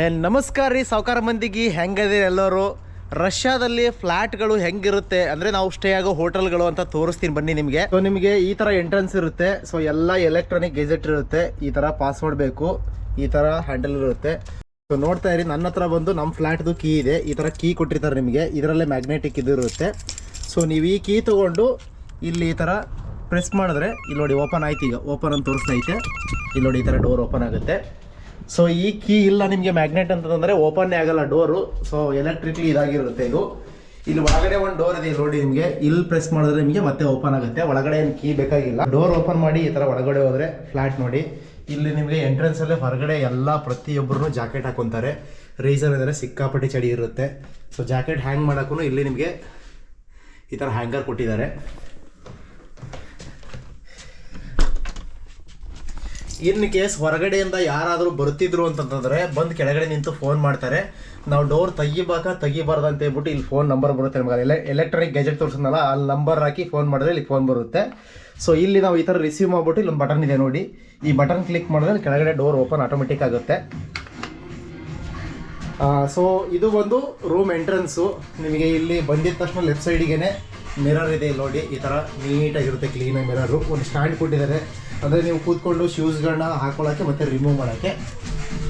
ನಮಸ್ಕಾರ ರೀ ಸಾವುಕಾರ ಮಂದಿಗೆ ಹೆಂಗದೆ ಎಲ್ಲರೂ. ರಷ್ಯಾದಲ್ಲಿ ಫ್ಲ್ಯಾಟ್ಗಳು ಹೆಂಗಿರುತ್ತೆ ಅಂದರೆ ನಾವು ಸ್ಟೇ ಆಗೋ ಹೋಟೆಲ್ಗಳು ಅಂತ ತೋರಿಸ್ತೀನಿ ಬನ್ನಿ ನಿಮಗೆ. ಸೊ ನಿಮಗೆ ಈ ಥರ ಎಂಟ್ರೆನ್ಸ್ ಇರುತ್ತೆ. ಸೊ ಎಲ್ಲ ಎಲೆಕ್ಟ್ರಾನಿಕ್ ಗೆಜೆಟ್ ಇರುತ್ತೆ. ಈ ಥರ ಪಾಸ್ವರ್ಡ್ ಬೇಕು, ಈ ಥರ ಹ್ಯಾಂಡಲ್ ಇರುತ್ತೆ. ಸೊ ನೋಡ್ತಾ ಇರಿ, ನನ್ನ ಹತ್ರ ಬಂದು ನಮ್ಮ ಫ್ಲ್ಯಾಟ್ದು ಕೀ ಇದೆ. ಈ ಥರ ಕೀ ಕೊಟ್ಟಿರ್ತಾರೆ ನಿಮಗೆ. ಇದರಲ್ಲೇ ಮ್ಯಾಗ್ನೆಟಿಕ್ ಇದು ಇರುತ್ತೆ. ಸೊ ನೀವು ಈ ಕೀ ತೊಗೊಂಡು ಇಲ್ಲಿ ಈ ಥರ ಪ್ರೆಸ್ ಮಾಡಿದ್ರೆ ಇಲ್ಲಿ ನೋಡಿ ಓಪನ್ ಆಯ್ತು. ಈಗ ಓಪನ್ ಅಂತ ತೋರಿಸ್ತಾ ಐತೆ. ಇಲ್ಲಿ ನೋಡಿ ಈ ಥರ ಡೋರ್ ಓಪನ್ ಆಗುತ್ತೆ. ಸೊ ಈ ಕೀ ಇಲ್ಲ ನಿಮಗೆ ಮ್ಯಾಗ್ನೆಟ್ ಅಂತಂದರೆ ಓಪನ್ನೇ ಆಗಲ್ಲ ಡೋರು. ಸೊ ಎಲೆಕ್ಟ್ರಿಕ್ಲಿ ಇದಾಗಿರುತ್ತೆ ಇದು. ಇಲ್ಲಿ ಒಳಗಡೆ ಒಂದು ಡೋರ್ ಇದೆ ನೋಡಿ ನಿಮಗೆ. ಇಲ್ಲಿ ಪ್ರೆಸ್ ಮಾಡಿದ್ರೆ ನಿಮಗೆ ಮತ್ತೆ ಓಪನ್ ಆಗುತ್ತೆ. ಒಳಗಡೆ ಏನು ಕೀ ಬೇಕಾಗಿಲ್ಲ. ಡೋರ್ ಓಪನ್ ಮಾಡಿ ಈ ಥರ ಒಳಗಡೆ ಹೋದರೆ ಫ್ಲ್ಯಾಟ್ ನೋಡಿ. ಇಲ್ಲಿ ನಿಮಗೆ ಎಂಟ್ರೆನ್ಸಲ್ಲೇ ಹೊರಗಡೆ ಎಲ್ಲ ಪ್ರತಿಯೊಬ್ಬರೂ ಜಾಕೆಟ್ ಹಾಕೊತಾರೆ. ರೀಸನ್ ಅಂದರೆ ಸಿಕ್ಕಾಪಟ್ಟಿ ಚಳಿ ಇರುತ್ತೆ. ಸೊ ಜಾಕೆಟ್ ಹ್ಯಾಂಗ್ ಮಾಡೋಕ್ಕೂ ಇಲ್ಲಿ ನಿಮಗೆ ಈ ಥರ ಹ್ಯಾಂಗರ್ ಕೊಟ್ಟಿದ್ದಾರೆ. ಇನ್ ಕೇಸ್ ಹೊರಗಡೆಯಿಂದ ಯಾರಾದರೂ ಬರ್ತಿದ್ರು ಅಂತಂದ್ರೆ ಬಂದು ಕೆಳಗಡೆ ನಿಂತು ಫೋನ್ ಮಾಡ್ತಾರೆ. ನಾವು ಡೋರ್ ತೆಗಿಬಾರ್ದು ಅಂತ ಹೇಳ್ಬಿಟ್ಟು ಇಲ್ಲಿ ಫೋನ್ ನಂಬರ್ ಬರುತ್ತೆ ನಮಗೆ. ಎಲೆಕ್ಟ್ರಾನಿಕ್ ಗ್ಯಾಜೆಟ್ ತೋರಿಸಿದ್ನಲ್ಲ ಅಲ್ಲಿ ನಂಬರ್ ಹಾಕಿ ಫೋನ್ ಮಾಡಿದ್ರೆ ಇಲ್ಲಿ ಫೋನ್ ಬರುತ್ತೆ. ಸೊ ಇಲ್ಲಿ ನಾವು ಈ ಥರ ರಿಸೀವ್ ಮಾಡಿಬಿಟ್ಟು ಇಲ್ಲೊಂದು ಬಟನ್ ಇದೆ ನೋಡಿ. ಈ ಬಟನ್ ಕ್ಲಿಕ್ ಮಾಡಿದ್ರೆ ಕೆಳಗಡೆ ಡೋರ್ ಓಪನ್ ಆಟೋಮೆಟಿಕ್ ಆಗುತ್ತೆ. ಸೊ ಇದು ಒಂದು ರೂಮ್ ಎಂಟ್ರೆನ್ಸು. ನಿಮಗೆ ಇಲ್ಲಿ ಬಂದಿದ ತಕ್ಷಣ ಲೆಫ್ಟ್ ಸೈಡಿಗೆ ಮಿರರ್ ಇದೆ ನೋಡಿ. ಈ ಥರ ನೀಟಾಗಿರುತ್ತೆ, ಕ್ಲೀನಾಗಿ ಮಿರರು. ಒಂದು ಸ್ಟ್ಯಾಂಡ್ ಕೊಟ್ಟಿದ್ದಾರೆ ಅಂದರೆ ನೀವು ಕೂತ್ಕೊಂಡು ಶೂಸ್ಗಳನ್ನ ಹಾಕೊಳ್ಳೋಕ್ಕೆ ಮತ್ತು ರಿಮೂವ್ ಮಾಡೋಕ್ಕೆ.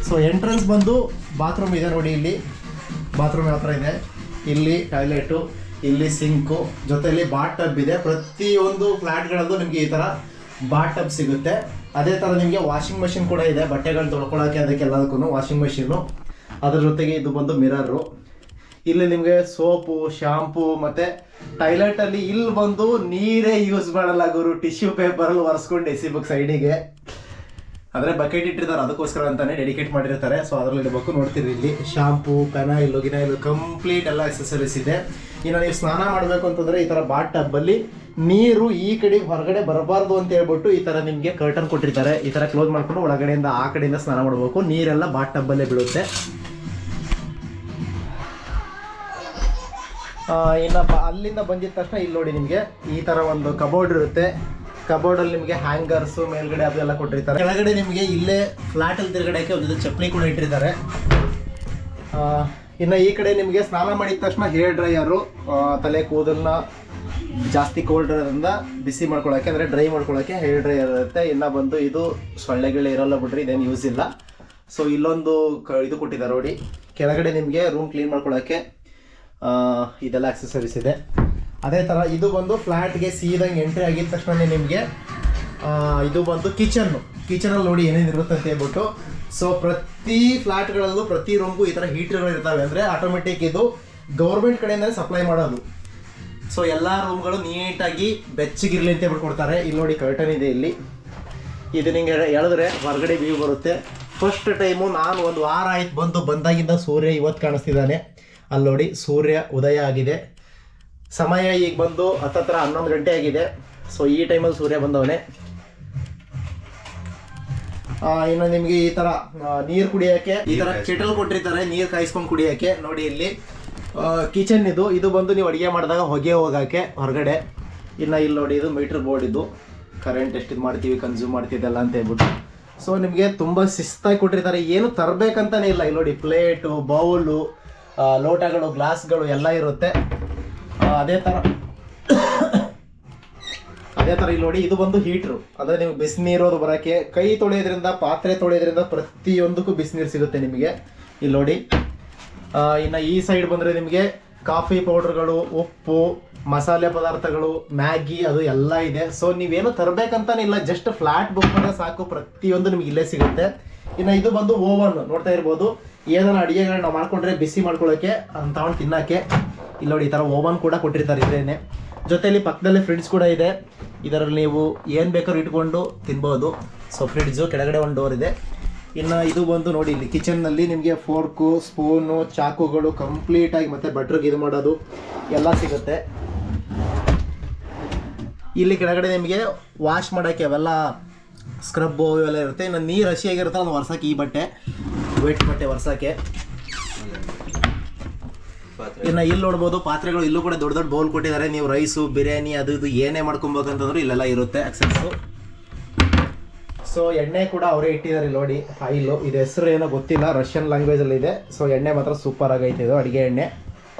ಸೊ ಎಂಟ್ರೆನ್ಸ್ ಬಂದು ಬಾತ್ರೂಮ್ ಇದೆ ನೋಡಿ. ಇಲ್ಲಿ ಬಾತ್ರೂಮ್ ಯಾವ ಥರ ಇದೆ, ಇಲ್ಲಿ ಟಾಯ್ಲೆಟು, ಇಲ್ಲಿ ಸಿಂಕು, ಜೊತೆಯಲ್ಲಿ ಬಾತ್ ಟಬ್ ಇದೆ. ಪ್ರತಿಯೊಂದು ಫ್ಲ್ಯಾಟ್ಗಳಲ್ಲೂ ನಿಮಗೆ ಈ ಥರ ಬಾತ್ ಟಬ್ ಸಿಗುತ್ತೆ. ಅದೇ ಥರ ನಿಮಗೆ ವಾಷಿಂಗ್ ಮಷಿನ್ ಕೂಡ ಇದೆ, ಬಟ್ಟೆಗಳನ್ನ ತೊಳ್ಕೊಳ್ಳೋಕ್ಕೆ ಅದಕ್ಕೆಲ್ಲದಕ್ಕೂ ವಾಷಿಂಗ್ ಮಷೀನು. ಅದ್ರ ಜೊತೆಗೆ ಇದು ಬಂದು ಮಿರರು. ಇಲ್ಲಿ ನಿಮಗೆ ಸೋಪು, ಶಾಂಪೂ ಮತ್ತು ಟಾಯ್ಲೆಟಲ್ಲಿ ಇಲ್ಲಿ ಬಂದು ನೀರೇ ಯೂಸ್ ಮಾಡಲ್ಲ ಗುರು. ಟಿಶ್ಯೂ ಪೇಪರಲ್ಲಿ ಒರೆಸ್ಕೊಂಡು ಎಸಿ ಬುಕ್ ಸೈಡಿಗೆ ಅಂದರೆ ಬಕೆಟ್ ಇಟ್ಟಿರ್ತಾರೆ, ಅದಕ್ಕೋಸ್ಕರ ಅಂತಲೇ ಡೆಡಿಕೇಟ್ ಮಾಡಿರ್ತಾರೆ. ಸೊ ಅದರಲ್ಲಿ ಇಡಬೇಕು. ನೋಡ್ತೀರಿ ಇಲ್ಲಿ ಶಾಂಪೂ, ಪೆನಾಯಿಲು, ಗಿನಾಯಿಲು ಕಂಪ್ಲೀಟ್ ಎಲ್ಲ ಎಕ್ಸಸರೀಸ್ ಇದೆ. ಇನ್ನು ನೀವು ಸ್ನಾನ ಮಾಡಬೇಕು ಅಂತಂದರೆ ಈ ಥರ ಬಾತ್ ಟಬ್ಬಲ್ಲಿ ನೀರು ಈ ಕಡೆಗೆ ಹೊರಗಡೆ ಬರಬಾರ್ದು ಅಂತ ಹೇಳ್ಬಿಟ್ಟು ಈ ಥರ ನಿಮಗೆ ಕರ್ಟನ್ ಕೊಟ್ಟಿರ್ತಾರೆ. ಈ ಥರ ಕ್ಲೋಸ್ ಮಾಡಿಕೊಂಡು ಒಳಗಡೆಯಿಂದ ಆ ಕಡೆಯಿಂದ ಸ್ನಾನ ಮಾಡಬೇಕು. ನೀರೆಲ್ಲ ಬಾತ್ ಟಬ್ಬಲ್ಲೇ ಬೀಳುತ್ತೆ. ಇನ್ನಪ್ಪ ಅಲ್ಲಿಂದ ಬಂದಿದ ತಕ್ಷಣ ಇಲ್ಲಿ ನೋಡಿ ನಿಮಗೆ ಈ ಥರ ಒಂದು ಕಬೋರ್ಡ್ ಇರುತ್ತೆ. ಕಬೋರ್ಡಲ್ಲಿ ನಿಮಗೆ ಹ್ಯಾಂಗರ್ಸು ಮೇಲ್ಗಡೆ ಅದೆಲ್ಲ ಕೊಟ್ಟಿರ್ತಾರೆ. ಕೆಳಗಡೆ ನಿಮಗೆ ಇಲ್ಲೇ ಫ್ಲ್ಯಾಟಲ್ಲಿ ತಿರುಗಡೆಗೆ ಒಂದು ಚಪ್ಪಲಿ ಕೂಡ ಇಟ್ಟಿರ್ತಾರೆ. ಇನ್ನು ಈ ಕಡೆ ನಿಮಗೆ ಸ್ನಾನ ಮಾಡಿದ ತಕ್ಷಣ ಹೇರ್ ಡ್ರೈಯರು, ತಲೆ ಕೂದಲನ್ನ ಜಾಸ್ತಿ ಕೋಲ್ಡ್ ಇರೋದ್ರಿಂದ ಬಿಸಿ ಮಾಡ್ಕೊಳ್ಳೋಕ್ಕೆ ಅಂದರೆ ಡ್ರೈ ಮಾಡ್ಕೊಳ್ಳೋಕ್ಕೆ ಹೇರ್ ಡ್ರೈಯರ್ ಇರುತ್ತೆ. ಇನ್ನು ಬಂದು ಇದು ಸೊಳ್ಳೆಗಳೇ ಇರೋಲ್ಲ ಬಿಡ್ರಿ, ಇದೇನು ಯೂಸ್ ಇಲ್ಲ. ಸೊ ಇಲ್ಲೊಂದು ಇದು ಕೊಟ್ಟಿದ್ದಾರೆ ನೋಡಿ. ಕೆಳಗಡೆ ನಿಮಗೆ ರೂಮ್ ಕ್ಲೀನ್ ಮಾಡ್ಕೊಳ್ಳೋಕ್ಕೆ ಇದೆಲ್ಲ ಆಕ್ಸೆಸರೀಸ್ ಇದೆ. ಅದೇ ಥರ ಇದು ಬಂದು ಫ್ಲ್ಯಾಟ್ಗೆ ಸೀದಂಗೆ ಎಂಟ್ರಿ ಆಗಿದ ತಕ್ಷಣ ನಿಮಗೆ ಇದು ಬಂದು ಕಿಚನಲ್ಲಿ ನೋಡಿ ಏನೇನಿರುತ್ತೆ ಅಂತ ಹೇಳ್ಬಿಟ್ಟು. ಸೊ ಪ್ರತಿ ಫ್ಲ್ಯಾಟ್ಗಳಲ್ಲೂ ಪ್ರತಿ ರೂಮ್ಗೂ ಈ ಥರ ಹೀಟರ್ಗಳು ಇರ್ತವೆ. ಅಂದರೆ ಆಟೋಮೆಟಿಕ್ ಇದು ಗೌರ್ಮೆಂಟ್ ಕಡೆಯಿಂದಲೇ ಸಪ್ಲೈ ಮಾಡೋದು. ಸೊ ಎಲ್ಲ ರೂಮ್ಗಳು ನೀಟಾಗಿ ಬೆಚ್ಚಗಿರಲಿ ಅಂತ ಹೇಳ್ಬಿಟ್ಟು ಕೊಡ್ತಾರೆ. ಇಲ್ಲಿ ನೋಡಿ ಕರ್ಟನ್ ಇದೆ ಇಲ್ಲಿ. ಇದು ನಿಂಗೆ ಎಳೆದ್ರೆ ಹೊರಗಡೆ ವ್ಯೂ ಬರುತ್ತೆ. ಫಸ್ಟ್ ಟೈಮು ನಾನು ಒಂದು ವಾರ ಆಯ್ತು ಬಂದಾಗಿಂದ ಸೂರ್ಯ ಇವತ್ತು ಕಾಣಿಸ್ತಿದ್ದಾನೆ. ಅಲ್ಲಿ ನೋಡಿ ಸೂರ್ಯ ಉದಯ ಆಗಿದೆ. ಸಮಯ ಈಗ ಬಂದು ಹತ್ತತ್ರ 11 ಗಂಟೆ ಆಗಿದೆ. ಸೊ ಈ ಟೈಮಲ್ಲಿ ಸೂರ್ಯ ಬಂದವನೇ. ಇನ್ನು ನಿಮಗೆ ಈ ಥರ ನೀರು ಕುಡಿಯೋಕ್ಕೆ ಈ ಥರ ಕೆಟಲ್ ಕೊಟ್ಟಿರ್ತಾರೆ, ನೀರು ಕಾಯಿಸ್ಕೊಂಡು ಕುಡಿಯೋಕ್ಕೆ. ನೋಡಿ ಇಲ್ಲಿ ಕಿಚನ್ ಇದು ಬಂದು ನೀವು ಅಡುಗೆ ಮಾಡಿದಾಗ ಹೊಗೆ ಹೋಗೋಕ್ಕೆ ಹೊರಗಡೆ. ಇನ್ನು ಇಲ್ಲಿ ನೋಡಿ ಇದು ಮೀಟ್ರ್ ಬೋರ್ಡ್, ಇದು ಕರೆಂಟ್ ಎಷ್ಟು ಮಾಡ್ತೀವಿ ಕನ್ಸ್ಯೂಮ್ ಮಾಡ್ತಿದ್ದಲ್ಲ ಅಂತ ಹೇಳ್ಬಿಟ್ಟು. ಸೊ ನಿಮಗೆ ತುಂಬ ಶಿಸ್ತಾಗಿ ಕೊಟ್ಟಿರ್ತಾರೆ. ಏನು ತರಬೇಕಂತಾನೆ ಇಲ್ಲ. ಇಲ್ಲಿ ನೋಡಿ ಪ್ಲೇಟು, ಬೌಲು, ಲೋಟಗಳು, ಗ್ಲಾಸ್ಗಳು ಎಲ್ಲ ಇರುತ್ತೆ. ಅದೇ ಥರ ಇಲ್ಲಿ ನೋಡಿ ಇದು ಬಂದು ಹೀಟ್ರು. ಅಂದರೆ ನೀವು ಬಿಸಿನೀರೋದು ಬರೋಕ್ಕೆ, ಕೈ ತೊಳೆಯೋದ್ರಿಂದ, ಪಾತ್ರೆ ತೊಳೆಯೋದ್ರಿಂದ ಪ್ರತಿಯೊಂದಕ್ಕೂ ಬಿಸಿನೀರು ಸಿಗುತ್ತೆ ನಿಮಗೆ. ಇಲ್ಲಿ ನೋಡಿ. ಇನ್ನು ಈ ಸೈಡ್ ಬಂದರೆ ನಿಮಗೆ ಕಾಫಿ ಪೌಡ್ರ್ಗಳು, ಉಪ್ಪು, ಮಸಾಲೆ ಪದಾರ್ಥಗಳು, ಮ್ಯಾಗಿ ಅದು ಎಲ್ಲ ಇದೆ. ಸೊ ನೀವೇನು ತರಬೇಕಂತಾನೆ ಇಲ್ಲ, ಜಸ್ಟ್ ಫ್ಲ್ಯಾಟ್ ಬುಕ್ ಮಾಡಿದ್ರೆ ಸಾಕು, ಪ್ರತಿಯೊಂದು ನಿಮ್ಗೆ ಇಲ್ಲೇ ಸಿಗುತ್ತೆ. ಇನ್ನು ಇದು ಬಂದು ಓವನ್ ನೋಡ್ತಾ ಇರ್ಬೋದು. ಏನಾರ ಅಡುಗೆಗಳನ್ನ ನಾವು ಮಾಡ್ಕೊಂಡ್ರೆ ಬಿಸಿ ಮಾಡ್ಕೊಳ್ಳೋಕ್ಕೆ ಅಂತ ತಗೊಂಡು ತಿನ್ನೋಕ್ಕೆ. ಇಲ್ಲಿ ನೋಡಿ ಈ ಥರ ಓವನ್ ಕೂಡ ಕೊಟ್ಟಿರ್ತಾರೆ ಇದೇನೆ. ಜೊತೆಯಲ್ಲಿ ಪಕ್ಕದಲ್ಲಿ ಫ್ರಿಡ್ಜ್ ಕೂಡ ಇದೆ. ಇದರಲ್ಲಿ ನೀವು ಏನು ಬೇಕಾದ್ರೂ ಇಟ್ಕೊಂಡು ತಿನ್ಬೋದು. ಸೊ ಫ್ರಿಡ್ಜು ಕೆಳಗಡೆ ಒಂದು ಡೋರ್ ಇದೆ. ಇನ್ನು ಇದು ಬಂದು ನೋಡಿ ಇಲ್ಲಿ ಕಿಚನ್ನಲ್ಲಿ ನಿಮಗೆ ಫೋರ್ಕು, ಸ್ಪೂನು, ಚಾಕುಗಳು ಕಂಪ್ಲೀಟಾಗಿ ಮತ್ತು ಬಟ್ರಿಗೆ ಇದು ಮಾಡೋದು ಎಲ್ಲ ಸಿಗುತ್ತೆ. ಇಲ್ಲಿ ಕೆಳಗಡೆ ನಿಮಗೆ ವಾಶ್ ಮಾಡೋಕ್ಕೆ ಅವೆಲ್ಲ ಸ್ಕ್ರಬ್ಬು ಇವೆಲ್ಲ ಇರುತ್ತೆ. ಇನ್ನು ನೀರು ಹಸಿಯಾಗಿರುತ್ತೆ ಅದು ಒರ್ಸೋಕ್ಕೆ ಈ ಬಟ್ಟೆ, ವೆಟ್ ಬಟ್ಟೆ ಒರ್ಸೋಕ್ಕೆ. ಇನ್ನು ಇಲ್ಲಿ ನೋಡ್ಬೋದು ಪಾತ್ರೆಗಳು. ಇಲ್ಲೂ ಕೂಡ ದೊಡ್ಡ ದೊಡ್ಡ ಬೌಲ್ ಕೊಟ್ಟಿದ್ದಾರೆ. ನೀವು ರೈಸು, ಬಿರಿಯಾನಿ ಅದು ಇದು ಏನೇ ಮಾಡ್ಕೊಬೇಕಂತಂದ್ರೂ ಇಲ್ಲೆಲ್ಲ ಇರುತ್ತೆ ಆಕ್ಸೆಸ್ಸು. ಸೊ ಎಣ್ಣೆ ಕೂಡ ಅವರೇ ಇಟ್ಟಿದ್ದಾರೆ ನೋಡಿ, ಆಯಿಲು. ಇದು ಹೆಸರು ಏನೋ ಗೊತ್ತಿಲ್ಲ, ರಷ್ಯನ್ ಲ್ಯಾಂಗ್ವೇಜಲ್ಲಿ ಇದೆ. ಸೊ ಎಣ್ಣೆ ಮಾತ್ರ ಸೂಪರ್ ಆಗೈತೆ, ಇದು ಅಡುಗೆ ಎಣ್ಣೆ,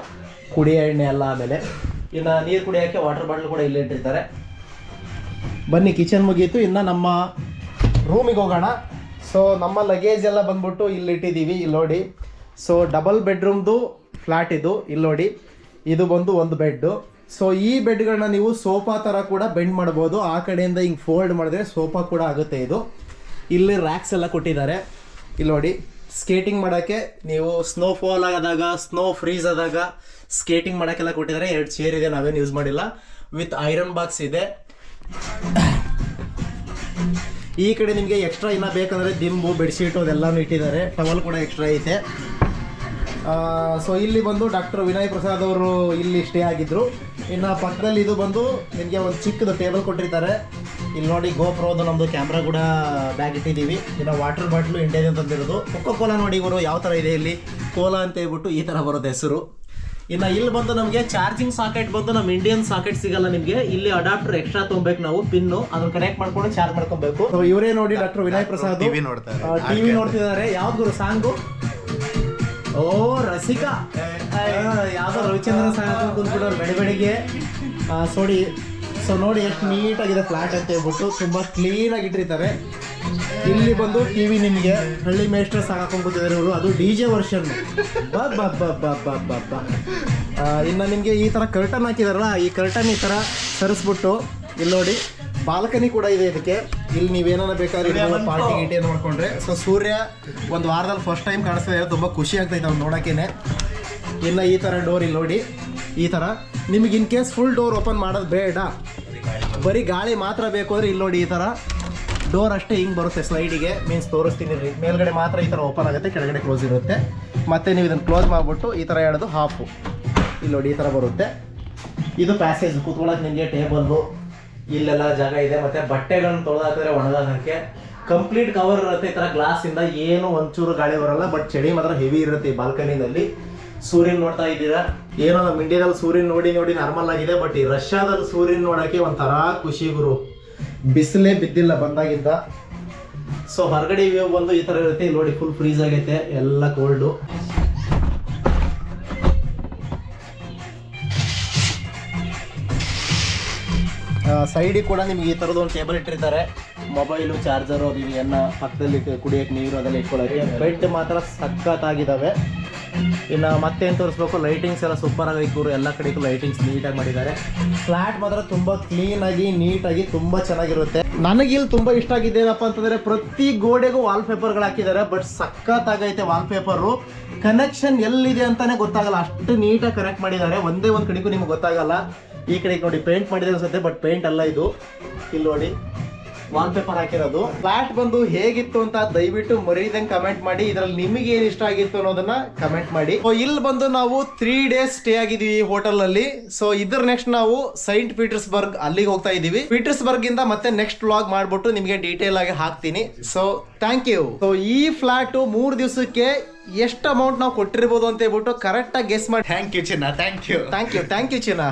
ಕುಡಿಯೋ ಎಣ್ಣೆ ಎಲ್ಲ. ಆಮೇಲೆ ಇನ್ನು ನೀರು ಕುಡಿಯೋಕ್ಕೆ ವಾಟರ್ ಬಾಟ್ಲ್ ಕೂಡ ಇಲ್ಲಿ ಇಟ್ಟಿರ್ತಾರೆ. ಬನ್ನಿ, ಕಿಚನ್ ಮುಗೀತು, ಇನ್ನು ನಮ್ಮ ರೂಮಿಗೆ ಹೋಗೋಣ. ಸೊ ನಮ್ಮ ಲಗೇಜ್ ಎಲ್ಲ ಬಂದ್ಬಿಟ್ಟು ಇಲ್ಲಿ ಇಟ್ಟಿದ್ದೀವಿ, ಇಲ್ಲಿ ನೋಡಿ. ಸೊ ಡಬಲ್ ಬೆಡ್ರೂಮ್ದು ಫ್ಲ್ಯಾಟ್ ಇದು, ಇಲ್ಲಿ ನೋಡಿ. ಇದು ಬಂದು ಒಂದು ಬೆಡ್ಡು. ಸೊ ಈ ಬೆಡ್ಗಳನ್ನ ನೀವು ಸೋಫಾ ಥರ ಕೂಡ ಬೆಂಡ್ ಮಾಡ್ಬೋದು. ಆ ಕಡೆಯಿಂದ ಹಿಂಗೆ ಫೋಲ್ಡ್ ಮಾಡಿದ್ರೆ ಸೋಫಾ ಕೂಡ ಆಗುತ್ತೆ ಇದು. ಇಲ್ಲಿ ರ್ಯಾಕ್ಸ್ ಎಲ್ಲ ಕೊಟ್ಟಿದ್ದಾರೆ, ಇಲ್ಲಿ ನೋಡಿ. ಸ್ಕೇಟಿಂಗ್ ಮಾಡೋಕ್ಕೆ, ನೀವು ಸ್ನೋ ಫಾಲ್ ಆದಾಗ, ಸ್ನೋ ಫ್ರೀಸ್ ಆದಾಗ ಸ್ಕೇಟಿಂಗ್ ಮಾಡೋಕ್ಕೆಲ್ಲ ಕೊಟ್ಟಿದ್ದಾರೆ. 2 ಚೇರ್ ಇದೆ, ನಾವೇನು ಯೂಸ್ ಮಾಡಿಲ್ಲ. ವಿತ್ ಐರನ್ ಬಾಕ್ಸ್ ಇದೆ. ಈ ಕಡೆ ನಿಮಗೆ ಎಕ್ಸ್ಟ್ರಾ ಇನ್ನೂ ಬೇಕಂದರೆ ದಿಂಬು, ಬೆಡ್ಶೀಟು ಅದೆಲ್ಲನೂ ಇಟ್ಟಿದ್ದಾರೆ. ಟವಲ್ ಕೂಡ ಎಕ್ಸ್ಟ್ರಾ ಐತೆ. ಸೊ ಇಲ್ಲಿ ಬಂದು ಡಾಕ್ಟರ್ ವಿನಯ್ ಪ್ರಸಾದ್ ಅವರು ಇಲ್ಲಿ ಸ್ಟೇ ಆಗಿದ್ದರು. ಇನ್ನು ಪಕ್ಕದಲ್ಲಿ ಇದು ಬಂದು ನಿಮಗೆ ಒಂದು ಚಿಕ್ಕದು ಟೇಬಲ್ ಕೊಟ್ಟಿರ್ತಾರೆ. ಇಲ್ಲಿ ನೋಡಿ, ಗೋಪ್ರೋದು ನಮ್ಮದು ಕ್ಯಾಮ್ರಾ ಕೂಡ ಬ್ಯಾಗ್ ಇಟ್ಟಿದ್ದೀವಿ. ಇನ್ನು ವಾಟರ್ ಬಾಟ್ಲು ಇಂಡಿಯಾದ ತಂದಿರೋದು. ಕೊಕ್ಕೋ ಕೋಲಾ ನೋಡಿ ಇವರು ಯಾವ ಥರ ಇದೆ, ಇಲ್ಲಿ ಕೋಲಾ ಅಂತ ಹೇಳ್ಬಿಟ್ಟು ಈ ಥರ ಬರುತ್ತೆ ಹೆಸರು. ಇನ್ನು ಇಲ್ಲಿ ಬಂದು ನಮಗೆ ಚಾರ್ಜಿಂಗ್ ಸಾಕೆಟ್ ಬಂದು ನಮ್ಮ ಇಂಡಿಯನ್ ಸಾಕೆಟ್ ಸಿಗಲ್ಲ ನಿಮಗೆ. ಇಲ್ಲಿ ಅಡಾಪ್ಟರ್ ಎಕ್ಸ್ಟ್ರಾ ತೊಗೊಬೇಕು ನಾವು, ಪಿನ್ನು ಅದನ್ನು ಕನೆಕ್ಟ್ ಮಾಡ್ಕೊಂಡು ಚಾರ್ಜ್ ಮಾಡ್ಕೊಬೇಕು. ಸೊ ಇವರೇ ನೋಡಿ ಡಾಕ್ಟರ್ ವಿನಯ್ ಪ್ರಸಾದ್ ಟಿವಿ ನೋಡ್ತಿದ್ದಾರೆ. ಯಾವ್ದು ಸಾಂಗು? ಓ ರಸಿಕಾ, ಯಾವ್ದೋ ರವಿಚಂದ್ರನ್ ಸಾಂಗ್ ಕುಂತ್ಬಿಡೋರು ಬೆಳಿಗ್ಗೆ. ಸೊ ನೋಡಿ ಎಷ್ಟು ನೀಟಾಗಿದೆ ಫ್ಲ್ಯಾಟ್ ಅಂತ ಹೇಳ್ಬಿಟ್ಟು, ತುಂಬ ಕ್ಲೀನಾಗಿ ಇಟ್ಟಿರ್ತಾರೆ. ಇಲ್ಲಿ ಬಂದು ಟಿವಿ ನಿಮಗೆ ಹಳ್ಳಿ ಮೇಸ್ಟರ್ ಸಾಕಾಕೊಂಡು ಕೂತಿದ್ದಾರೆ ಇವರು, ಅದು DJ ವರ್ಷನ್. ಇನ್ನು ನಿಮಗೆ ಈ ಥರ ಕರ್ಟನ್ ಹಾಕಿದಾರಲ್ಲ, ಈ ಕರ್ಟನ್ ಈ ಥರ ಸರಿಸ್ಬಿಟ್ಟು ಇಲ್ಲಿ ನೋಡಿ, ಬಾಲ್ಕನಿ ಕೂಡ ಇದೆ ಇದಕ್ಕೆ. ಇಲ್ಲಿ ನೀವೇನಾರ ಬೇಕಾದ್ರೆ ಪಾರ್ಟಿ ಗೀಟಿ ನೋಡ್ಕೊಂಡ್ರೆ. ಸೊ ಸೂರ್ಯ ಒಂದು ವಾರದಲ್ಲಿ ಫಸ್ಟ್ ಟೈಮ್ ಕಾಣಿಸ್ತಾ ಇದೆ, ತುಂಬ ಖುಷಿ ಆಗ್ತೈತೆ ಅವ್ನು ನೋಡೋಕ್ಕೇನೆ. ಇನ್ನು ಈ ಥರ ಡೋರ್ ಇಲ್ಲಿ ನೋಡಿ, ಈ ಥರ ನಿಮಗೆ in case full door open ಮಾಡೋದು ಬೇಡ, ಬರೀ ಗಾಳಿ ಮಾತ್ರ ಬೇಕು ಅಂದರೆ ಇಲ್ಲಿ ನೋಡಿ, ಈ ಥರ ಡೋರ್ ಅಷ್ಟೇ ಹಿಂಗೆ ಬರುತ್ತೆ ಸ್ಲೈಡಿಗೆ. ಮೀನ್ಸ್ ತೋರಿಸ್ತೀನಿ ರೀ, ಮೇಲ್ಗಡೆ ಮಾತ್ರ ಈ ಥರ ಓಪನ್ ಆಗುತ್ತೆ, ಕೆಳಗಡೆ ಕ್ಲೋಸ್ ಇರುತ್ತೆ. ಮತ್ತು ನೀವು ಇದನ್ನು ಕ್ಲೋಸ್ ಮಾಡಿಬಿಟ್ಟು ಈ ಥರ ಹೇಳೋದು ಹಾಫು, ಇಲ್ಲಿ ನೋಡಿ ಈ ಥರ ಬರುತ್ತೆ. ಇದು ಪ್ಯಾಸೇಜ್, ಕೂತ್ಕೊಳ್ಳೋಕೆ ನಿಮಗೆ ಟೇಬಲ್ಲು, ಇಲ್ಲೆಲ್ಲ ಜಾಗ ಇದೆ. ಮತ್ತು ಬಟ್ಟೆಗಳನ್ನ ತೊಳೆದಾಕಿದ್ರೆ ಒಣಗಾಕೋಕ್ಕೆ ಕಂಪ್ಲೀಟ್ ಕವರ್ ಇರುತ್ತೆ. ಈ ಥರ ಗ್ಲಾಸಿಂದ ಏನು ಒಂಚೂರು ಗಾಳಿ ಬರೋಲ್ಲ. ಬಟ್ ಚಳಿ ಮಾತ್ರ ಹೆವಿ ಇರುತ್ತೆ ಈ ಬಾಲ್ಕನಿನಲ್ಲಿ. ಸೂರ್ಯನ ನೋಡ್ತಾ ಇದ್ದೀರಾ. ಏನೋ ನಮ್ಮ ಇಂಡಿಯಾದಲ್ಲಿ ಸೂರ್ಯನ ನೋಡಿ ನಾರ್ಮಲ್ ಆಗಿದೆ, ಬಟ್ ಈ ರಷ್ಯಾದಲ್ಲಿ ಸೂರ್ಯನ ನೋಡೋಕ್ಕೆ ಒಂಥರ ಖುಷಿ ಗುರು. ಬಿಸಿಲೇ ಬಿದ್ದಿಲ್ಲ ಬಂದಾಗಿದ್ದ. ಸೊ ಹೊರಗಡೆ ವ್ಯೂ ಬಂದು ಈ ಥರ ಇರುತ್ತೆ. ಇಲ್ಲಿ ನೋಡಿ, ಫುಲ್ ಫ್ರೀಸ್ ಆಗೈತೆ, ಎಲ್ಲ ಕೋಲ್ಡು. ಸೈಡಿಗೆ ಕೂಡ ನಿಮ್ಗೆ ಈ ಥರದ್ದು ಒಂದು ಟೇಬಲ್ ಇಟ್ಟಿರ್ತಾರೆ. ಮೊಬೈಲು, ಚಾರ್ಜರು, ಅದು ಎಲ್ಲ ಪಕ್ಕದಲ್ಲಿ ಕುಡಿಯೋಕ್ಕೆ ನೀರು ಅದೆಲ್ಲ ಇಟ್ಕೊಳ್ಳೋಕ್ಕೆ. ಬೆಡ್ ಮಾತ್ರ ಸಖತ್ತಾಗಿದ್ದಾವೆ. ಇನ್ನು ಮತ್ತೇನು ತೋರಿಸ್ಬೇಕು, ಲೈಟಿಂಗ್ಸ್ ಎಲ್ಲ ಸೂಪರ್ ಆಗೈತೆ ಗುರು. ಎಲ್ಲ ಕಡೆಗೂ ಲೈಟಿಂಗ್ಸ್ ನೀಟಾಗಿ ಮಾಡಿದ್ದಾರೆ. ಫ್ಲ್ಯಾಟ್ ಮಾತ್ರ ತುಂಬ ಕ್ಲೀನಾಗಿ, ನೀಟಾಗಿ, ತುಂಬ ಚೆನ್ನಾಗಿರುತ್ತೆ. ನನಗಿಲ್ಲಿ ತುಂಬ ಇಷ್ಟ ಆಗಿದ್ದೇನಪ್ಪ ಅಂತಂದರೆ, ಪ್ರತಿ ಗೋಡೆಗೂ ವಾಲ್ಪೇಪರ್ಗಳು ಹಾಕಿದ್ದಾರೆ. ಬಟ್ ಸಖತ್ತಾಗೈತೆ ವಾಲ್ಪೇಪರು. ಕನೆಕ್ಷನ್ ಎಲ್ಲಿದೆ ಅಂತಲೇ ಗೊತ್ತಾಗಲ್ಲ, ಅಷ್ಟು ನೀಟಾಗಿ ಕನೆಕ್ಟ್ ಮಾಡಿದ್ದಾರೆ. ಒಂದೇ ಒಂದು ಕಡೆಗೂ ನಿಮ್ಗೆ ಗೊತ್ತಾಗಲ್ಲ. ಈ ಕಡೆಗೆ ನೋಡಿ ಪೇಂಟ್ ಮಾಡಿದ್ರೆ ಅನ್ಸುತ್ತೆ, ಬಟ್ ಪೇಂಟ್ ಅಲ್ಲ ಇದು. ಇಲ್ಲಿ ನೋಡಿ ವಾಲ್ಪೇಪರ್ ಹಾಕಿರೋದು. ಫ್ಲ್ಯಾಟ್ ಬಂದು ಹೇಗಿತ್ತು ಅಂತ ದಯವಿಟ್ಟು ಮರೀದಂಗೆ ಕಮೆಂಟ್ ಮಾಡಿ. ಇದರಲ್ಲಿ ನಿಮಗೆ ಏನು ಇಷ್ಟ ಆಗಿತ್ತು ಅನ್ನೋದನ್ನ ಕಮೆಂಟ್ ಮಾಡಿ. ಸೊ ಇಲ್ಲಿ ಬಂದು ನಾವು 3 days ಸ್ಟೇ ಆಗಿದ್ವಿ ಈ ಹೋಟೆಲ್ ಅಲ್ಲಿ. ಸೊ ಇದ್ರ ನೆಕ್ಸ್ಟ್ ನಾವು ಸೈಂಟ್ ಪೀಟರ್ಸ್ಬರ್ಗ್ ಅಲ್ಲಿಗೆ ಹೋಗ್ತಾ ಇದೀವಿ. ಪೀಟರ್ಸ್ಬರ್ಗ್ ಇಂದ ಮತ್ತೆ ನೆಕ್ಸ್ಟ್ ವ್ಲಾಗ್ ಮಾಡ್ಬಿಟ್ಟು ನಿಮಗೆ ಡೀಟೇಲ್ ಆಗಿ ಹಾಕ್ತೀನಿ. So thank you. ಸೊ ಈ ಫ್ಲಾಟ್ 3 ದಿವಸಕ್ಕೆ ಎಷ್ಟು ಅಮೌಂಟ್ ನಾವು ಕೊಟ್ಟಿರ್ಬೋದು ಅಂತ ಹೇಳ್ಬಿಟ್ಟು ಕರೆಕ್ಟ್ ಆಗಿ ಗೆಸ್ ಮಾಡಿ. ಥ್ಯಾಂಕ್ ಯು ಚಿನ್ನ, ಥ್ಯಾಂಕ್ ಯು ಚಿನ್ನ.